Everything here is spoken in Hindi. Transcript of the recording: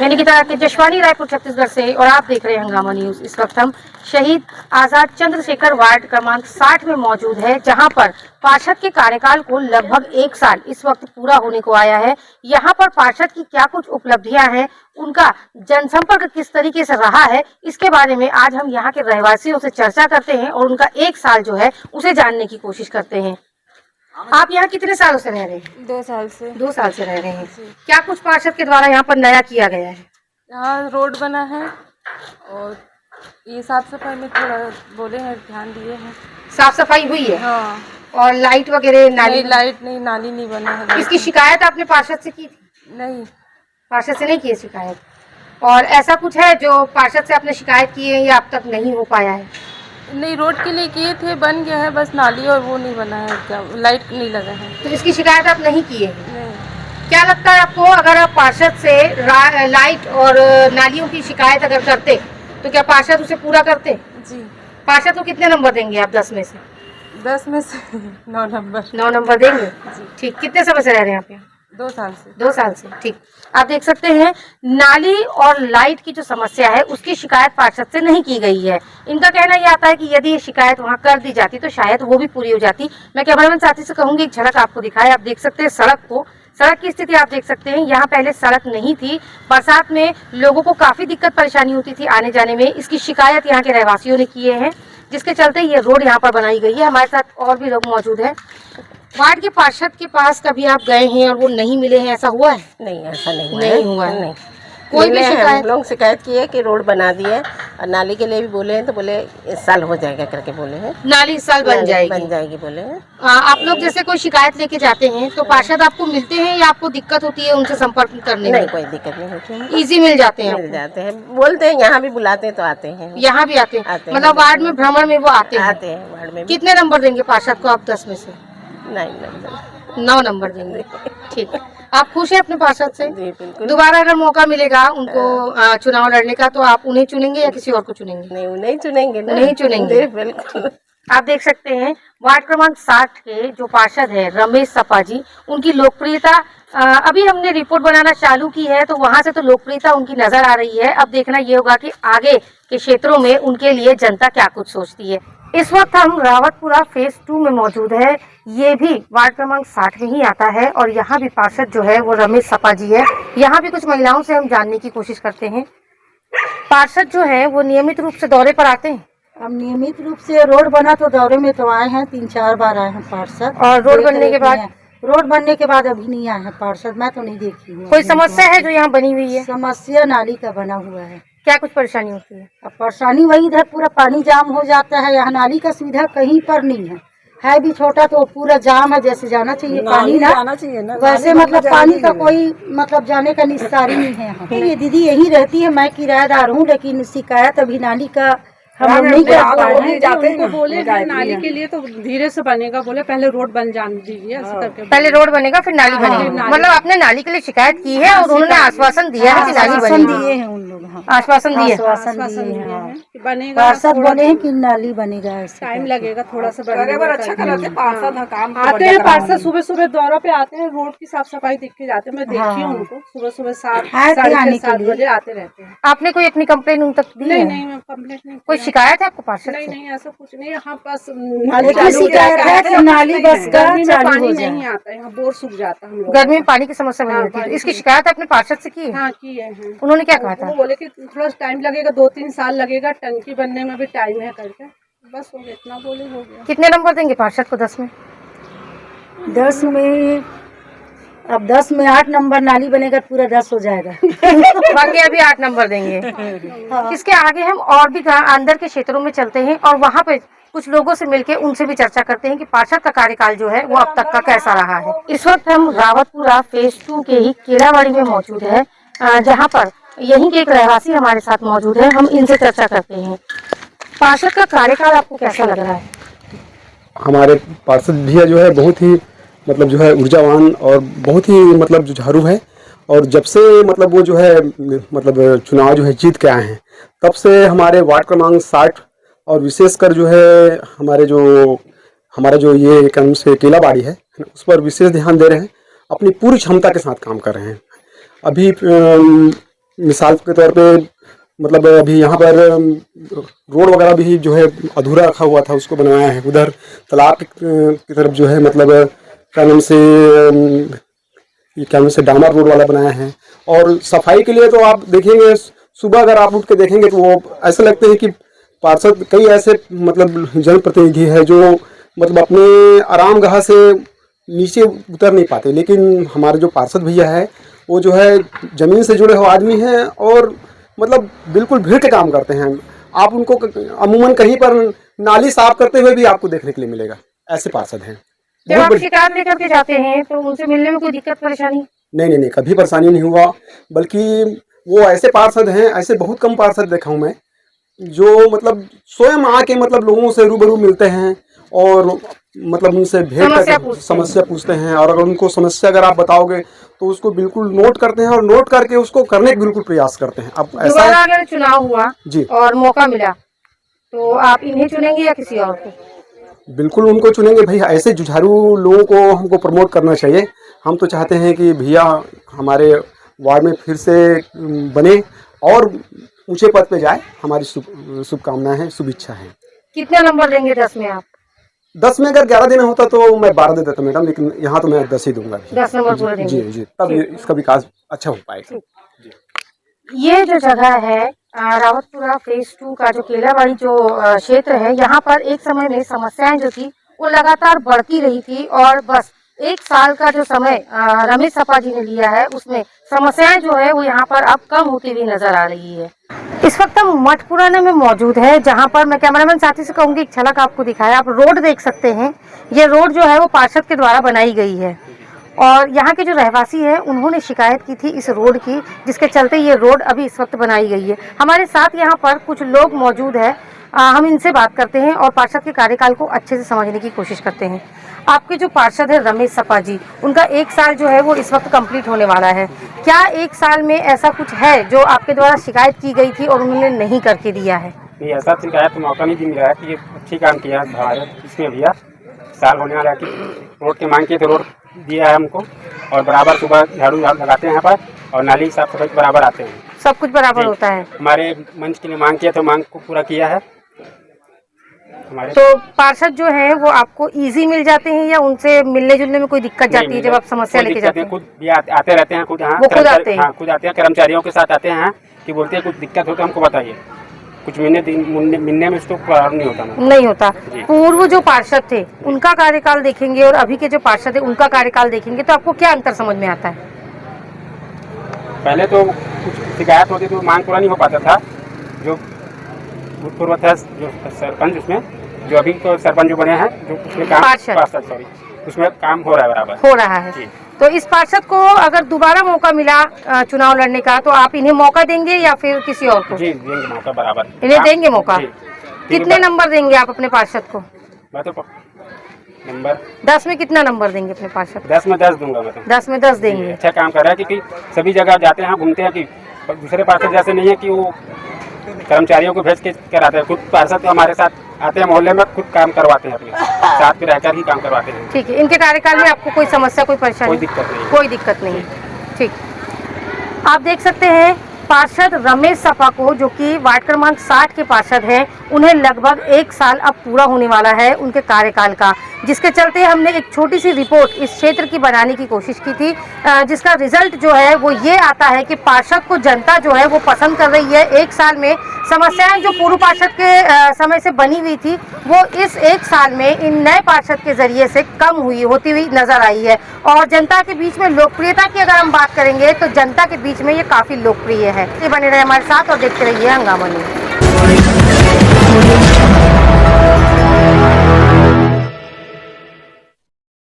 मैं निकिता तेजस्वानी, रायपुर छत्तीसगढ़ से, और आप देख रहे हैं हंगामा न्यूज। इस वक्त हम शहीद आजाद चंद्रशेखर वार्ड क्रमांक 60 में मौजूद है, जहां पर पार्षद के कार्यकाल को लगभग 1 साल इस वक्त पूरा होने को आया है। यहां पर पार्षद की क्या कुछ उपलब्धियां हैं, उनका जनसंपर्क किस तरीके से रहा है, इसके बारे में आज हम यहां के रहवासियों से चर्चा करते हैं और उनका 1 साल जो है उसे जानने की कोशिश करते हैं। आप यहाँ कितने सालों से रह रहे हैं? 2 साल से। 2 साल से रह रहे हैं। क्या कुछ पार्षद के द्वारा यहाँ पर नया किया गया है? यहाँ रोड बना है और ये साफ सफाई में थोड़ा बोले हैं, ध्यान दिए हैं। साफ सफाई हुई है? हाँ। और लाइट वगैरह? नहीं, लाइट नहीं, नाली नहीं बना है। इसकी शिकायत आपने पार्षद से की थी? नहीं, पार्षद से नहीं की है शिकायत। और ऐसा कुछ है जो पार्षद से आपने शिकायत की है या अब तक नहीं हो पाया है? नहीं, रोड के लिए किए थे, बन गया है, बस नाली और वो नहीं बना है, क्या लाइट नहीं लगा है। तो इसकी शिकायत आप नहीं की है? नहीं। क्या लगता है आपको, अगर आप पार्षद से लाइट और नालियों की शिकायत अगर करते तो क्या पार्षद उसे पूरा करते? जी। पार्षद को कितने नंबर देंगे आप 10 में से? 10 में से 9 नंबर। 9 नंबर देंगे? ठीक। कितने समय से रह रहे हैं आप यहाँ? 2 साल से। 2 साल से। ठीक। आप देख सकते हैं नाली और लाइट की जो समस्या है उसकी शिकायत पार्षद से नहीं की गई है। इनका कहना यह आता है कि यदि ये शिकायत वहां कर दी जाती तो शायद वो भी पूरी हो जाती। मैं कैमरामैन साथी से कहूंगी एक झलक आपको दिखाए। आप देख सकते हैं सड़क की स्थिति आप देख सकते हैं। यहाँ पहले सड़क नहीं थी, बरसात में लोगों को काफी दिक्कत परेशानी होती थी आने जाने में। इसकी शिकायत यहाँ के रहवासियों ने किए हैं, जिसके चलते ये रोड यहाँ पर बनाई गई है। हमारे साथ और भी लोग मौजूद हैं। वार्ड के पार्षद के पास कभी आप गए हैं और वो नहीं मिले हैं, ऐसा हुआ है? नहीं, ऐसा नहीं हुआ है। नहीं। कोई भी शिकायत? हम लोग शिकायत की है कि रोड बना दी है और नाली के लिए भी बोले हैं, तो बोले इस साल हो जाएगा करके बोले हैं। नाली इस साल बन जाएगी बोले हैं। आप लोग जैसे कोई शिकायत लेके जाते हैं तो पार्षद आपको मिलते हैं या आपको दिक्कत होती है उनसे संपर्क करने में? नहीं, कोई दिक्कत नहीं होती है। इजी मिल जाते हैं? मिल जाते हैं, बोलते हैं, यहाँ भी बुलाते हैं तो आते हैं। यहाँ भी आते हैं? मतलब वार्ड में भ्रमण में वो आते हैं वार्ड में। कितने नंबर देंगे पार्षद को आप 10 में से? 9 नंबर देंगे। ठीक। आप खुश हैं अपने पार्षद से? जी बिल्कुल। दोबारा अगर मौका मिलेगा उनको चुनाव लड़ने का तो आप उन्हें चुनेंगे या किसी और को चुनेंगे? नहीं, उन्हें चुनेंगे। नहीं चुनेंगे, बिल्कुल। आप देख सकते हैं वार्ड क्रमांक 60 के जो पार्षद है रमेश सपा जी, उनकी लोकप्रियता अभी हमने रिपोर्ट बनाना चालू की है तो वहां से तो लोकप्रियता उनकी नजर आ रही है। अब देखना ये होगा कि आगे के क्षेत्रों में उनके लिए जनता क्या कुछ सोचती है। इस वक्त हम रावतपुरा फेज 2 में मौजूद है। ये भी वार्ड क्रमांक 60 में ही आता है और यहाँ भी पार्षद जो है वो रमेश सपा जी है। यहाँ भी कुछ महिलाओं से हम जानने की कोशिश करते हैं। पार्षद जो है वो नियमित रूप से दौरे पर आते हैं? अब नियमित रूप से रोड बना तो दौरे में तो आए हैं, 3-4 बार आए हैं पार्षद। और रोड बनने के बाद? रोड बनने के बाद अभी नहीं आए हैं पार्षद, मैं तो नहीं देखी हूँ। कोई समस्या है जो यहाँ बनी हुई है? समस्या नाली का बना हुआ है। क्या कुछ परेशानी होती है? अब परेशानी वही, इधर पूरा पानी जाम हो जाता है। यहाँ नाली का सुविधा कहीं पर नहीं है भी छोटा तो पूरा जाम है। जैसे जाना चाहिए पानी ना वैसे मतलब पानी का कोई मतलब जाने का निस्तार ही नहीं है यहाँ। ये दीदी यही रहती है, मैं किराएदार हूँ, लेकिन शिकायत अभी नाली का हम नहीं कर पा रहे हैं। उनको बोले नाली के लिए तो धीरे से बनेगा, बोले पहले रोड बन जाने दीजिए ऐसे करके। पहले रोड बनेगा फिर नाली बनेगी। मतलब आपने नाली के लिए शिकायत की है और उन्होंने आश्वासन दिया है कि नाली बनेगी? दिए हैं उन लोग। आश्वासन दिए कि बनेगा, पार्षद बोले हैं कि नाली बनेगा। टाइम लगेगा थोड़ा सा अच्छा कराते पार्षद आते हैं। पार्षद सुबह सुबह दौरा पे आते हैं, रोड की साफ सफाई देख के जाते हैं। मैं देखी हूँ उनको सुबह सुबह 7 बजे आते रहते हैं। आपने कोई अपनी कंप्लेन उन तक दी है? नहीं, मैं कंप्लेंट नहीं। कोई शिकायत है आपको पार्षद से? नहीं, ऐसा कुछ नहीं। यहाँ पास शिकायत है कि नाली बस का पानी नहीं आता, यहाँ बोर सूख जाता है। गर्मी में पानी की समस्या बनी रहती है। इसकी शिकायत आपने पार्षद से की है? हाँ, की है। उन्होंने क्या कहा था? वो बोले कि थोड़ा टाइम लगेगा, 2-3 साल लगेगा, टंकी बनने में भी टाइम है करके, बस हो गया, इतना बोले हो गया। कितने नंबर देंगे पार्षद को 10 में? 10 में अब 10 में 8 नंबर। नाली बनेगा पूरा 10 हो जाएगा। बाकी अभी 8 नंबर देंगे। इसके आगे हम और भी अंदर के क्षेत्रों में चलते हैं और वहाँ पे कुछ लोगों से मिलके उनसे भी चर्चा करते हैं कि पार्षद का कार्यकाल जो है वो अब तक का कैसा रहा है। इस वक्त हम रावतपुरा फेज 2 के ही केलावाड़ी में मौजूद है, जहाँ पर यहीं के एक रहवासी हमारे साथ मौजूद है। हम इनसे चर्चा करते हैं। पार्षद का कार्यकाल आपको कैसा लग रहा है? हमारे पार्षद भैया जो है बहुत ही मतलब जो है ऊर्जावान और बहुत ही मतलब जुझारू है। और जब से मतलब वो जो है मतलब चुनाव जो है जीत के आए हैं, तब से हमारे वार्ड क्रमांक 60 और विशेषकर जो है हमारा जो ये क्रम से केलाबाड़ी है उस पर विशेष ध्यान दे रहे हैं। अपनी पूरी क्षमता के साथ काम कर रहे हैं। अभी मिसाल के तौर पे मतलब अभी यहाँ पर रोड वगैरह भी जो है अधूरा रखा हुआ था, उसको बनवाया है। उधर तालाब की तरफ जो है मतलब क्या नाम से डामर रोड वाला बनाया है। और सफाई के लिए तो आप देखेंगे, सुबह अगर आप उठ के देखेंगे तो वो ऐसे लगते हैं कि पार्षद कई ऐसे मतलब जनप्रतिनिधि है जो मतलब अपने आरामगाह से नीचे उतर नहीं पाते, लेकिन हमारे जो पार्षद भैया है वो जो है ज़मीन से जुड़े हुए आदमी हैं और मतलब बिल्कुल भीड़ के काम करते हैं। आप उनको अमूमन कहीं पर नाली साफ करते हुए भी आपको देखने के लिए मिलेगा, ऐसे पार्षद हैं। जब आप शिकायत लेकर के जाते हैं तो उनसे मिलने में कोई दिक्कत परेशानी? नहीं, कभी परेशानी नहीं हुआ। बल्कि वो ऐसे पार्षद हैं, ऐसे बहुत कम पार्षद देखा हूँ मैं, जो मतलब स्वयं आके मतलब लोगों से रूबरू मिलते हैं और मतलब उनसे भेंट करके समस्या पूछते हैं। और अगर उनको समस्या अगर आप बताओगे तो उसको बिल्कुल नोट करते हैं और नोट करके उसको करने का बिल्कुल प्रयास करते हैं। अब ऐसा अगर चुनाव हुआ जी और मौका मिला तो आप इन्हें चुनेंगे या किसी और को? बिल्कुल उनको चुनेंगे भैया। ऐसे जुझारू लोगों को हमको प्रमोट करना चाहिए। हम तो चाहते हैं कि भैया हमारे वार्ड में फिर से बने और ऊंचे पद पे जाए। हमारी शुभकामनाएं हैं, शुभेच्छा है। कितना नंबर देंगे 10 में आप? 10 में अगर 11 देना होता तो मैं 12 दे देता मैडम, लेकिन यहाँ तो मैं 10 ही दूंगा। 10 नंबर पूरा देंगे। जी, तब इसका विकास अच्छा हो पाएगा। ये जो जगह है रावतपुरा फेज 2 का जो केलाबाड़ी जो क्षेत्र है, यहाँ पर एक समय में समस्याएं जो थी वो लगातार बढ़ती रही थी और बस 1 साल का जो समय रमेश सपा जी ने लिया है उसमें समस्याएं जो है वो यहाँ पर अब कम होती हुई नजर आ रही है। इस वक्त हम मठपुराना में मौजूद है, जहाँ पर मैं कैमरामैन साथी से कहूँगी एक झलक आपको दिखाया। आप रोड देख सकते हैं, ये रोड जो है वो पार्षद के द्वारा बनाई गई है और यहाँ के जो रहवासी हैं उन्होंने शिकायत की थी इस रोड की, जिसके चलते ये रोड अभी इस वक्त बनाई गई है। हमारे साथ यहाँ पर कुछ लोग मौजूद हैं, हम इनसे बात करते हैं और पार्षद के कार्यकाल को अच्छे से समझने की कोशिश करते हैं। आपके जो पार्षद है रमेश सपा जी, उनका 1 साल जो है वो इस वक्त कंप्लीट होने वाला है। क्या 1 साल में ऐसा कुछ है जो आपके द्वारा शिकायत की गई थी और उन्होंने नहीं करके दिया है? नहीं, ऐसा शिकायत तो मौका नहीं मिला है कि ये अच्छी काम किया है। इसमें भैया साल होने वाला है कि रोड की मांग की तो रोड दिया है हमको और बराबर सुबह झाड़ू लगाते हैं यहाँ पर और नाली साफ सफाई बराबर आते हैं। सब कुछ बराबर होता है। हमारे मंच के लिए मांग किया तो मांग को पूरा किया है हमारे। तो पार्षद जो है वो आपको इजी मिल जाते हैं या उनसे मिलने जुलने में कोई दिक्कत जाती है जब आप समस्या लेके जाते हैं? खुद भी आते रहते हैं, खुद यहाँ खुद आते हैं, कर्मचारियों के साथ आते हैं कि बोलते हैं कुछ दिक्कत हो तो हमको बताइए। कुछ मिलने में उसको नहीं होता। पूर्व जो पार्षद थे उनका कार्यकाल देखेंगे और अभी के जो पार्षद है उनका कार्यकाल देखेंगे तो आपको क्या अंतर समझ में आता है? पहले तो कुछ शिकायत होती तो मांग पूरा नहीं हो पाता था। जो भूतपूर्व था जो सरपंच, उसमें जो अभी तो सरपंच जो बने हैं जो उसमें काम पार्षद उसमें काम हो रहा है, बराबर हो रहा है। तो इस पार्षद को अगर दोबारा मौका मिला चुनाव लड़ने का तो आप इन्हें मौका देंगे या फिर किसी और को? जी देंगे मौका, बराबर इन्हें देंगे मौका। कितने नंबर देंगे आप अपने पार्षद को? मैं तो नंबर 10 में कितना नंबर देंगे अपने पार्षद? 10 में 10 दूंगा मैं तो। 10 में 10 देंगे। अच्छा काम कर रहा है क्योंकि सभी जगह जाते हैं, घूमते हैं कि दूसरे पार्षद जैसे नहीं है कि वो कर्मचारियों को भेज के कराते हैं। खुद पार्षद हमारे साथ आते हैं, मोहल्ले में खुद काम करवाते हैं, अपने साथ में रहकर ही काम करवाते हैं। ठीक है। इनके कार्यकाल में आपको कोई समस्या, कोई परेशानी? कोई दिक्कत नहीं। ठीक, आप देख सकते हैं पार्षद रमेश सपा को, जो कि वार्ड क्रमांक 60 के पार्षद हैं, उन्हें लगभग 1 साल अब पूरा होने वाला है उनके कार्यकाल का, जिसके चलते हमने एक छोटी सी रिपोर्ट इस क्षेत्र की बनाने की कोशिश की थी, जिसका रिजल्ट जो है वो ये आता है कि पार्षद को जनता जो है वो पसंद कर रही है। 1 साल में समस्याएं जो पूर्व पार्षद के समय से बनी हुई थी वो इस 1 साल में इन नए पार्षद के जरिए से कम होती हुई नजर आई है। और जनता के बीच में लोकप्रियता की अगर हम बात करेंगे तो जनता के बीच में ये काफी लोकप्रिय है। ये बने रहे हमारे साथ और देखते रहिए हंगामा न्यूज़।